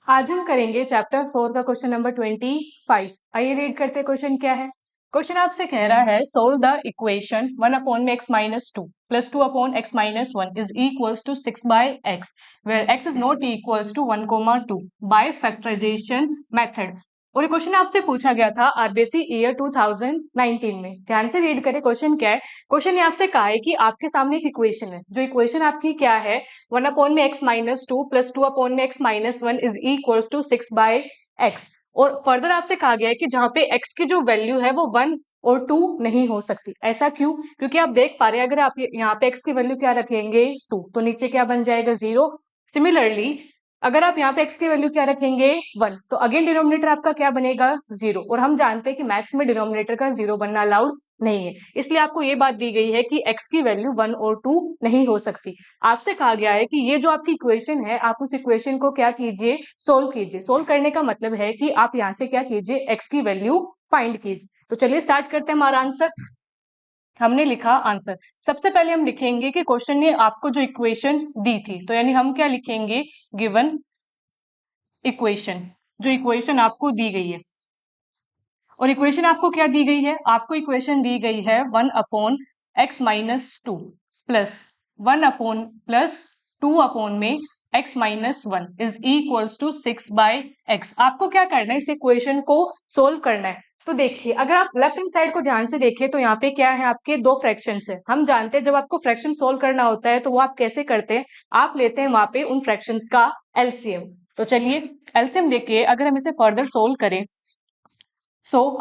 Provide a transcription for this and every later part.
आज हम करेंगे चैप्टर 4 का क्वेश्चन नंबर 25। आइए रीड करते हैं क्वेश्चन क्या है। क्वेश्चन आपसे कह रहा है सोल्व द इक्वेशन 1 अपॉन में x minus 2 plus 2 upon x minus 1 is equals to 6 by x where x is not equals to 1,2 by factorisation method. और ये क्वेश्चन आपसे पूछा गया था आरबीएसई ईयर 2019 में। ध्यान से रीड करें क्वेश्चन क्या है। क्वेश्चन ने आपसे कहा है कि आपके सामने एक इक्वेशन है, जो इक्वेशन आपकी क्या है 1 अपॉन में x माइनस 2 प्लस 2 अपॉन में x minus 1 is equals to 6 by x। और फर्दर आपसे कहा गया है कि जहां पे x की जो वैल्यू है वो 1 और 2 नहीं हो सकती। ऐसा क्यों? क्योंकि आप देख पा रहे हैं अगर आप यहाँ पे x की वैल्यू क्या रखेंगे 2 तो नीचे क्या बन जाएगा 0। सिमिलरली अगर आप यहाँ पे x की वैल्यू क्या रखेंगे 1 तो अगेन डिनोमिनेटर आपका क्या बनेगा 0। और हम जानते हैं कि मैथ्स में डिनोमिनेटर का 0 बनना अलाउड नहीं है, इसलिए आपको ये बात दी गई है कि x की वैल्यू 1 और 2 नहीं हो सकती। आपसे कहा गया है कि ये जो आपकी इक्वेशन है आप उस इक्वेशन को क्या कीजिए सोल्व कीजिए। सोल्व करने का मतलब है कि आप यहाँ से क्या कीजिए x की वैल्यू फाइंड कीजिए। तो चलिए स्टार्ट करते हैं हमारा आंसर। हमने लिखा आंसर। सबसे पहले हम लिखेंगे कि क्वेश्चन ने आपको जो इक्वेशन दी थी, तो यानी हम क्या लिखेंगे गिवन इक्वेशन, जो इक्वेशन आपको दी गई है। और इक्वेशन आपको क्या दी गई है? आपको इक्वेशन दी गई है 1 upon x minus 2 plus 1 upon plus 2 upon में x minus 1 is equals to 6 by x। आपको क्या करना है, इस इक्वेशन को सोल्व करना है। तो देखिए अगर आप लेफ्ट हैंड साइड को ध्यान से देखें तो यहाँ पे क्या है आपके दो फ्रैक्शंस है। हम जानते हैं जब आपको फ्रैक्शन सोल्व करना होता है तो वो आप कैसे करते हैं, आप लेते हैं वहां पे उन फ्रैक्शंस का एलसीएम। तो चलिए एलसीएम लेके अगर हम इसे फर्दर सोल्व करें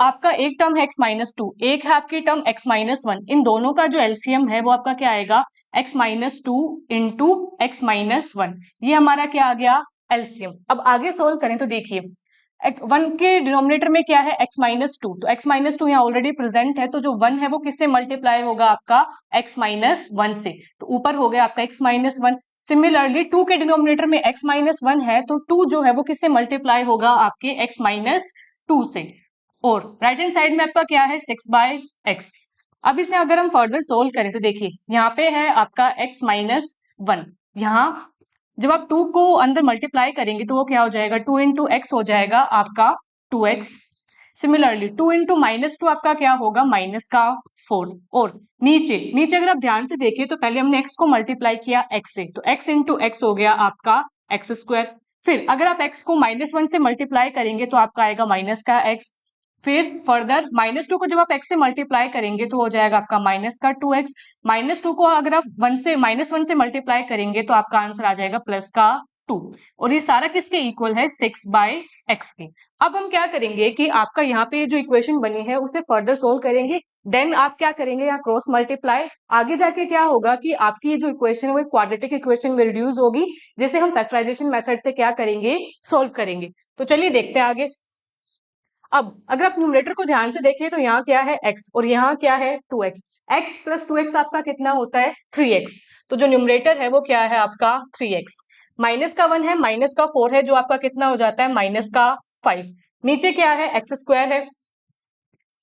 आपका एक टर्म है x माइनस 2, एक है आपकी टर्म x माइनस 1, इन दोनों का जो एलसीएम है वो आपका क्या आएगा x minus 2 into x minus 1। ये हमारा क्या आ गया एलसीएम। अब आगे सोल्व करें तो देखिए 1 के डिनोमिनेटर में क्या है x माइनस 2, तो x माइनस 2 यहाँ ऑलरेडी प्रेजेंट है, तो जो 1 है वो किससे मल्टीप्लाई होगा आपका x माइनस 1 से, तो ऊपर हो गया आपका x माइनस 1। सिमिलरली 2 के डिनोमिनेटर में x माइनस 1 है, तो 2 जो है वो किससे मल्टीप्लाई होगा आपके x माइनस 2 से। और राइट हैंड साइड में आपका क्या है 6 बाय एक्स। अब इसे अगर हम फर्दर सोल्व करें तो देखिए यहाँ पे है आपका x माइनस 1, यहाँ जब आप 2 को अंदर मल्टीप्लाई करेंगे तो वो क्या हो जाएगा 2 इंटू एक्स हो जाएगा आपका 2x। सिमिलरली 2 इंटू माइनस 2 आपका क्या होगा माइनस का 4। और नीचे नीचे अगर आप ध्यान से देखिए तो पहले हमने x को मल्टीप्लाई किया x से, तो x इंटू एक्स हो गया आपका एक्स स्क्वायर। फिर अगर आप x को माइनस 1 से मल्टीप्लाई करेंगे तो आपका आएगा माइनस का x। फिर फर्दर माइनस 2 को जब आप x से मल्टीप्लाई करेंगे तो हो जाएगा आपका माइनस का 2x। माइनस 2 को अगर आप माइनस 1 से मल्टीप्लाई करेंगे तो आपका आंसर आ जाएगा प्लस का 2। और ये सारा किसके इक्वल है 6 बाय एक्स के। अब हम क्या करेंगे कि आपका यहाँ पे जो इक्वेशन बनी है उसे फर्दर सोल्व करेंगे, देन आप क्या करेंगे यहाँ क्रॉस मल्टीप्लाई। आगे जाके क्या होगा कि आपकी ये जो इक्वेशन है वो क्वाड्रेटिक इक्वेशन में रिड्यूस होगी, जिसे हम फैक्टराइजेशन मेथड से क्या करेंगे सोल्व करेंगे। तो चलिए देखते हैं आगे। अब अगर आप न्यूमरेटर को ध्यान से देखें तो यहाँ क्या है x और यहाँ क्या है 2x। x प्लस 2x आपका कितना होता है 3x। तो जो न्यूमरेटर है वो क्या है आपका 3x। माइनस का 1 है, माइनस का 4 है, जो आपका कितना हो जाता है माइनस का 5। नीचे क्या है एक्स स्क्वायर है।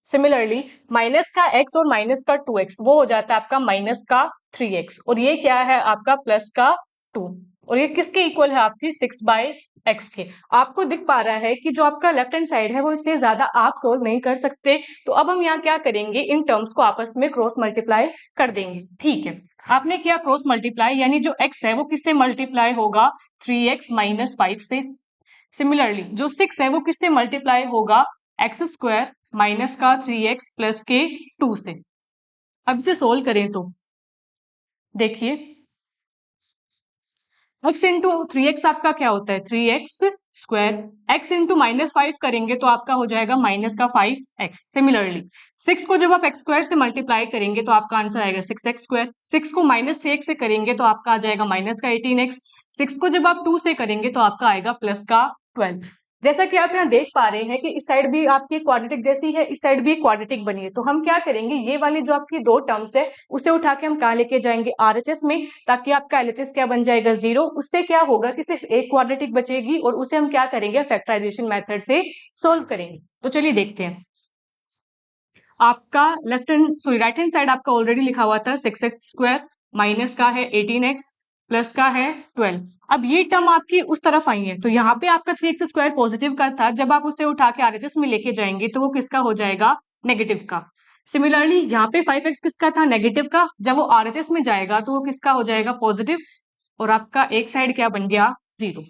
सिमिलरली माइनस का x और माइनस का 2x वो हो जाता है आपका माइनस का 3x। और ये क्या है आपका प्लस का 2। और ये किसके इक्वल है आपकी 6 बाय एक्स के। आपको दिख पा रहा है कि जो आपका लेफ्ट हैंड साइड है वो इससे ज्यादा आप सोल्व नहीं कर सकते, तो अब हम यहाँ क्या करेंगे इन टर्म्स को आपस में क्रॉस मल्टीप्लाई कर देंगे। ठीक है, आपने किया क्रॉस मल्टीप्लाई, यानी जो x है वो किससे मल्टीप्लाई होगा 3x माइनस 5 से। सिमिलरली जो 6 है वो किससे मल्टीप्लाई होगा एक्स स्क्वायर माइनस का 3x प्लस के 2 से। अब इसे सोल्व करें तो देखिए x इंटू 3x आपका क्या होता है 3x square, x into minus 5 करेंगे तो आपका हो जाएगा माइनस का 5x। सिमिलरली 6 को जब आप x स्क्वायर से मल्टीप्लाई करेंगे तो आपका आंसर आएगा 6x स्क्वायर। 6 को माइनस 3x से करेंगे तो आपका आ जाएगा माइनस का 18x। 6 को जब आप 2 से करेंगे तो आपका आएगा प्लस का 12। जैसा कि आप यहाँ देख पा रहे हैं कि इस साइड भी आपकी क्वाड्रेटिक जैसी है, इस साइड भी क्वाड्रेटिक बनी है, तो हम क्या करेंगे ये वाली जो आपकी दो टर्म्स है उसे उठा के हम कहाँ लेके जाएंगे आरएचएस में, ताकि आपका एलएचएस क्या बन जाएगा 0। उससे क्या होगा कि सिर्फ एक क्वाड्रेटिक बचेगी और उसे हम क्या करेंगे फैक्टराइजेशन मेथड से सोल्व करेंगे। तो चलिए देखते हैं। आपका राइट हैंड साइड आपका ऑलरेडी लिखा हुआ था 6x स्क्वायर, माइनस का है 18x, प्लस का है 12। अब ये टर्म आपकी उस तरफ आई है, तो यहाँ पे आपका 3x² पॉजिटिव का था, जब आप उसे उठा के आरएचएस में लेके जाएंगे तो वो किसका हो जाएगा, नेगेटिव का। सिमिलरली यहाँ पे 5x किसका था, नेगेटिव का, जब वो आरएचएस में जाएगा तो वो किसका हो जाएगा, पॉजिटिव, और आपका एक साइड क्या बन गया, 0।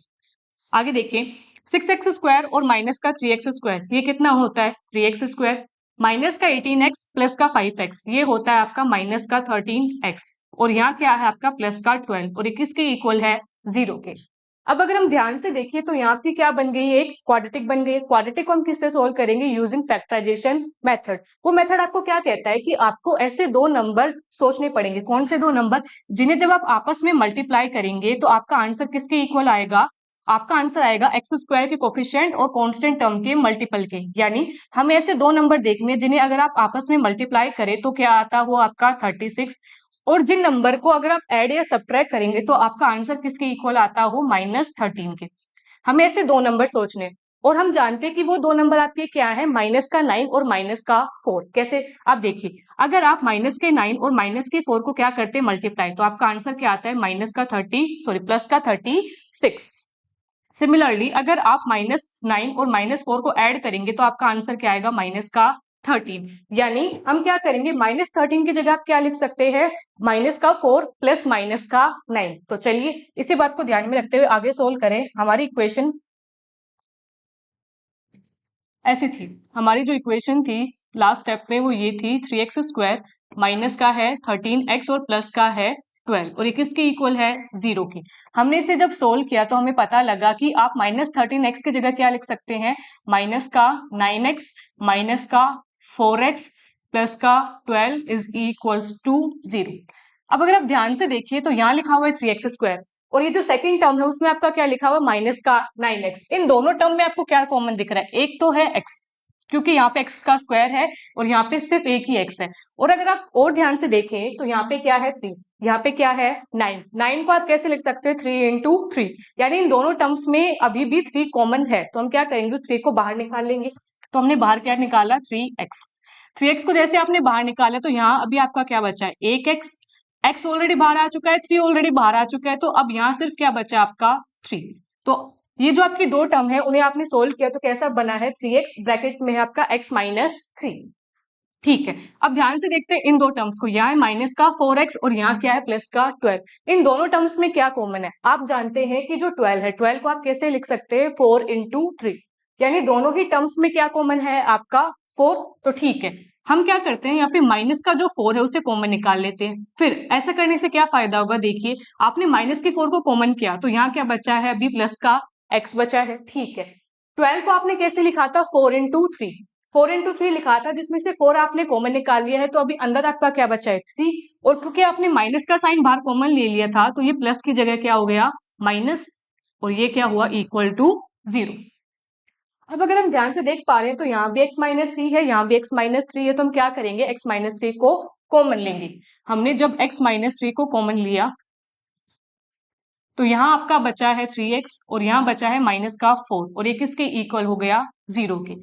आगे देखिए 6x² और माइनस का 3x², ये कितना होता है, 3x², माइनस का 18x प्लस का 5x, ये होता है आपका माइनस का 13x, और यहाँ क्या है आपका प्लस का 12, और ये किसके इक्वल है, 0 के। अब अगर हम ध्यान से देखिए तो यहाँ की क्या बन गई है, एक क्वाड्रेटिक बन गई है। क्वाड्रेटिक को हम किससे सोल्व करेंगे, यूजिंग फैक्टराइजेशन मेथड। वो मेथड आपको क्या कहता है कि आपको ऐसे दो नंबर सोचने पड़ेंगे, कौन से दो नंबर, जिन्हें जब आप आपस में मल्टीप्लाई करेंगे तो आपका आंसर किसके इक्वल आएगा, आपका आंसर आएगा x² के कोफिशिएंट और कांस्टेंट टर्म के मल्टीपल के। यानी हमें ऐसे दो नंबर देखने जिन्हें अगर आप आपस में मल्टीप्लाई करें तो क्या आता है, वो आपका 36, और जिन नंबर को अगर आप ऐड या सब्ट्रैक्ट करेंगे तो आपका आंसर किसके इक्वल आता हो, -13 के। हमें ऐसे दो नंबर सोचने, और हम जानते हैं कि वो दो नंबर आपके क्या है, -9 और -4। कैसे, आप देखिए अगर आप -9 और -4 को क्या करते हैं, मल्टीप्लाई, तो आपका आंसर क्या आता है, +36। सिमिलरली अगर आप -9 और -4 को ऐड करेंगे तो आपका आंसर क्या आएगा, -13। यानी हम क्या करेंगे, -13 की जगह आप क्या लिख सकते हैं, -4 प्लस -9। तो चलिए इसी बात को ध्यान में रखते हुए आगे सोल्व करें। हमारी इक्वेशन ऐसी थी, हमारी जो इक्वेशन थी लास्ट स्टेप में वो ये थी, 3x² माइनस का है 13x और प्लस का है 12, और ये किसके इक्वल है, 0 के। हमने इसे जब सोल्व किया तो हमें पता लगा कि आप -13x की जगह क्या लिख सकते हैं, माइनस का 9x माइनस का 4x प्लस का 12 इज इक्वल्स टू 0। अब अगर आप ध्यान से देखिए तो यहाँ लिखा हुआ है 3x², और ये जो सेकंड टर्म है उसमें आपका क्या लिखा हुआ, माइनस का 9x। इन दोनों टर्म में आपको क्या कॉमन दिख रहा है, एक तो है x, क्योंकि यहाँ पे x का स्क्वायर है और यहाँ पे सिर्फ एक ही x है। और अगर आप और ध्यान से देखें तो यहाँ पे क्या है, 3, यहाँ पे क्या है, 9 को आप कैसे लिख सकते हैं, 3 इंटू 3। यानी इन दोनों टर्म्स में अभी भी 3 कॉमन है, तो हम क्या करेंगे, 3 को बाहर निकाल लेंगे। तो हमने बाहर क्या निकाला, 3x को जैसे आपने बाहर निकाला तो यहाँ अभी आपका क्या बचा है, एक x ऑलरेडी बाहर आ चुका है, 3 ऑलरेडी बाहर आ चुका है, तो अब यहाँ सिर्फ क्या बचा आपका 3। तो ये जो आपकी दो टर्म है उन्हें आपने सोल्व किया तो कैसा बना है, 3x ब्रैकेट में है आपका x-3। ठीक है, अब ध्यान से देखते हैं इन दो टर्म्स को, यहाँ है माइनस का 4x और यहाँ क्या है, प्लस का 12। इन दोनों टर्म्स में क्या कॉमन है, आप जानते हैं कि जो 12 है, 12 को आप कैसे लिख सकते हैं, 4 इंटू 3। यानी दोनों ही टर्म्स में क्या कॉमन है आपका, 4। तो ठीक है, हम क्या करते हैं, यहाँ पे माइनस का जो 4 है उसे कॉमन निकाल लेते हैं। फिर ऐसा करने से क्या फायदा होगा, देखिए आपने माइनस की 4 को कॉमन किया तो यहाँ क्या बचा है, अभी प्लस का x बचा है। ठीक है, 12 को आपने कैसे लिखा था, 4 इंटू 3, 4 इंटू 3 लिखा था, जिसमें से 4 आपने कॉमन निकाल लिया है, तो अभी अंदर आपका क्या बचा है, 3। और क्योंकि आपने माइनस का साइन बाहर कॉमन ले लिया था तो ये प्लस की जगह क्या हो गया, माइनस, और ये क्या हुआ, इक्वल टू 0। अब अगर हम ध्यान से देख पा रहे हैं तो यहाँ भी x-3 है, यहाँ भी x-3 है, तो हम क्या करेंगे, x-3 को कॉमन लेंगे। हमने जब x-3 को कॉमन लिया तो यहाँ आपका बचा है 3x और यहाँ बचा है माइनस का 4, और ये किसके इक्वल हो गया, 0 के।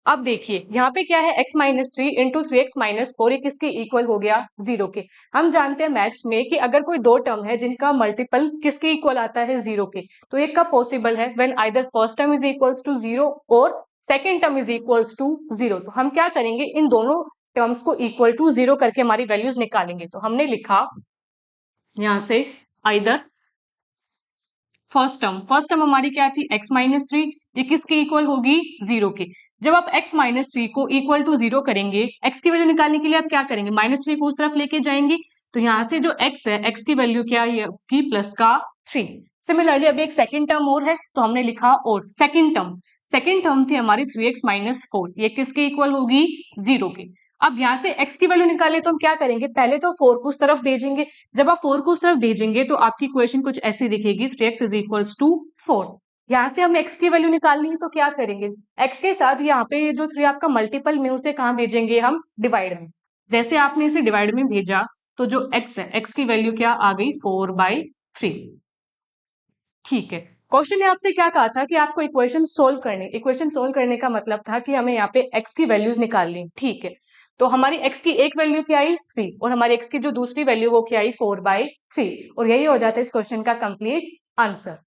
अब देखिए यहाँ पे क्या है, x-3 इंटू 3x-4, ये किसके इक्वल हो गया, 0 के। हम जानते हैं मैथ्स में कि अगर कोई दो टर्म है जिनका मल्टीपल किसके इक्वल आता है, 0 के, तो ये कब पॉसिबल है, when either first term is equals to 0 और second term is equals to 0। तो हम क्या करेंगे, इन दोनों टर्म्स को इक्वल टू 0 करके हमारी वैल्यूज निकालेंगे। तो हमने लिखा यहाँ से आइदर फर्स्ट टर्म हमारी क्या थी, x-3, ये किसके इक्वल होगी, 0 के। जब आप x-3 को इक्वल टू 0 करेंगे, x की वैल्यू निकालने के लिए आप क्या करेंगे, -3 को उस तरफ लेके जाएंगे, तो यहाँ से जो x है, x की वैल्यू क्या है की प्लस का 3। सिमिलरली अभी एक सेकंड टर्म और है, तो हमने लिखा और सेकंड टर्म थी हमारी 3x-4, ये किसके इक्वल होगी, 0 के। अब यहाँ से x की वैल्यू निकाले तो हम क्या करेंगे, पहले तो 4 को उस तरफ भेजेंगे। जब आप 4 को उस तरफ भेजेंगे तो आपकी इक्वेशन कुछ ऐसी दिखेगी, 3x इज इक्वल्स टू 4। यहाँ से हम x की वैल्यू निकालनी है तो क्या करेंगे, x के साथ यहाँ पे जो 3 आपका मल्टीपल में उसे कहाँ भेजेंगे, हम डिवाइड में। जैसे आपने इसे डिवाइड में भेजा तो जो x है, x की वैल्यू क्या आ गई, 4/3। ठीक है, क्वेश्चन ने आपसे क्या कहा था कि आपको इक्वेशन सोल्व करने का मतलब था कि हमें यहाँ पे x की वैल्यूज निकालनी। ठीक है, तो हमारी x की एक वैल्यू क्या आई, 3, और हमारी x की जो दूसरी वैल्यू वो क्या आई, 4/3, और यही हो जाता है इस क्वेश्चन का कंप्लीट आंसर।